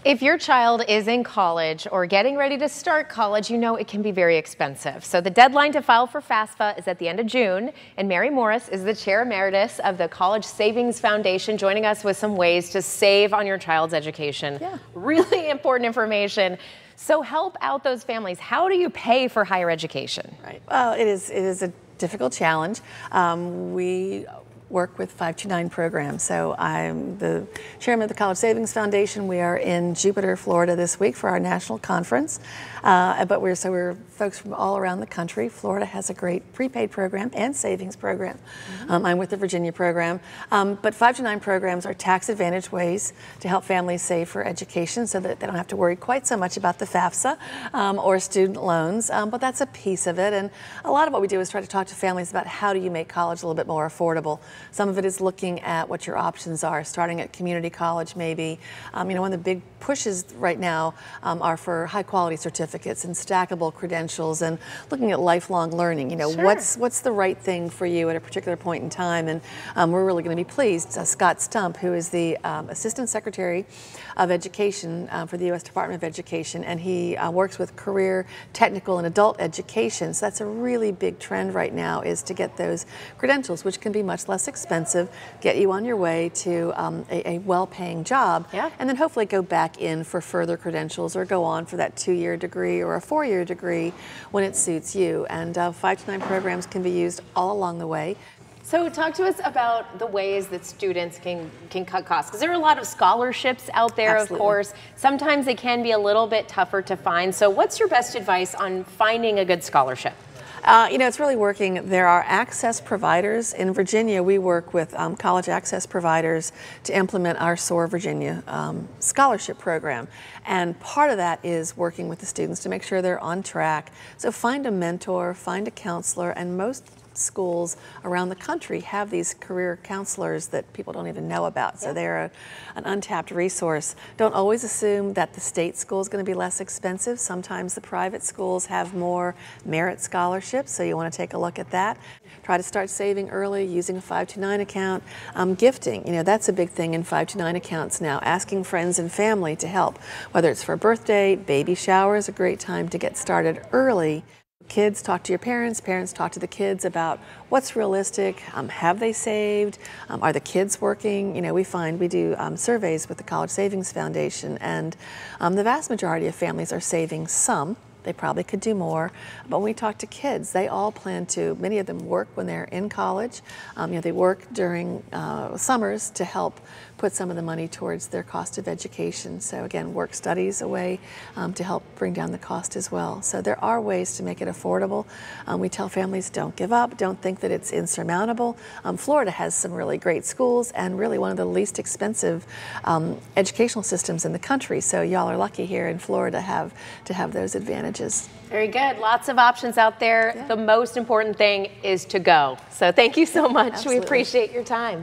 If your child is in college or getting ready to start college, you know it can be very expensive. So the deadline to file for FAFSA is at the end of June, and Mary Morris is the chair emeritus of the College Savings Foundation, joining us with some ways to save on your child's education. Yeah. Really important information. So help out those families. How do you pay for higher education? Right. Well, it is a difficult challenge. We work with 529 programs. So I'm the chairman of the College Savings Foundation. We are in Jupiter, Florida this week for our national conference. But we're folks from all around the country. Florida has a great prepaid program and savings program. I'm with the Virginia program. But 529 programs are tax advantage ways to help families save for education so that they don't have to worry quite so much about the FAFSA or student loans. But that's a piece of it. And a lot of what we do is try to talk to families about how do you make college a little bit more affordable. Some of it is looking at what your options are, starting at community college maybe. You know, one of the big pushes right now are for high quality certificates and stackable credentials and looking at lifelong learning. You know, what's the right thing for you at a particular point in time? And we're really going to be pleased. Scott Stump, who is the Assistant Secretary of Education for the U.S. Department of Education, and he works with career, technical, and adult education. So that's a really big trend right now, is to get those credentials, which can be much less expensive, get you on your way to a well-paying job, and then hopefully go back in for further credentials or go on for that 2-year degree or a 4-year degree when it suits you. And 529 programs can be used all along the way. So talk to us about the ways that students can cut costs, because there are a lot of scholarships out there. Absolutely. Of course. Sometimes they can be a little bit tougher to find. So what's your best advice on finding a good scholarship? You know, it's really working. There are access providers. In Virginia, we work with college access providers to implement our SOAR Virginia scholarship program. And part of that is working with the students to make sure they're on track. So find a mentor, find a counselor, and most schools around the country have these career counselors that people don't even know about. So they're an untapped resource. Don't always assume that the state school is going to be less expensive. Sometimes the private schools have more merit scholarships, so you want to take a look at that. Try to start saving early using a 529 account. Gifting, you know, that's a big thing in 529 accounts now. Asking friends and family to help, whether it's for a birthday, baby shower is a great time to get started early. Kids, talk to your parents. Parents, talk to the kids about what's realistic. Have they saved? Are the kids working? You know, we do surveys with the College Savings Foundation, and the vast majority of families are saving some. They probably could do more. But when we talk to kids, they all plan to, many of them work when they're in college. You know, they work during summers to help put some of the money towards their cost of education. So again, work studies a way to help bring down the cost as well. So there are ways to make it affordable. We tell families, don't give up, don't think that it's insurmountable. Florida has some really great schools and really one of the least expensive educational systems in the country. So y'all are lucky here in Florida to have those advantages. Very good. Lots of options out there. The most important thing is to go. So thank you so much. Absolutely. We appreciate your time.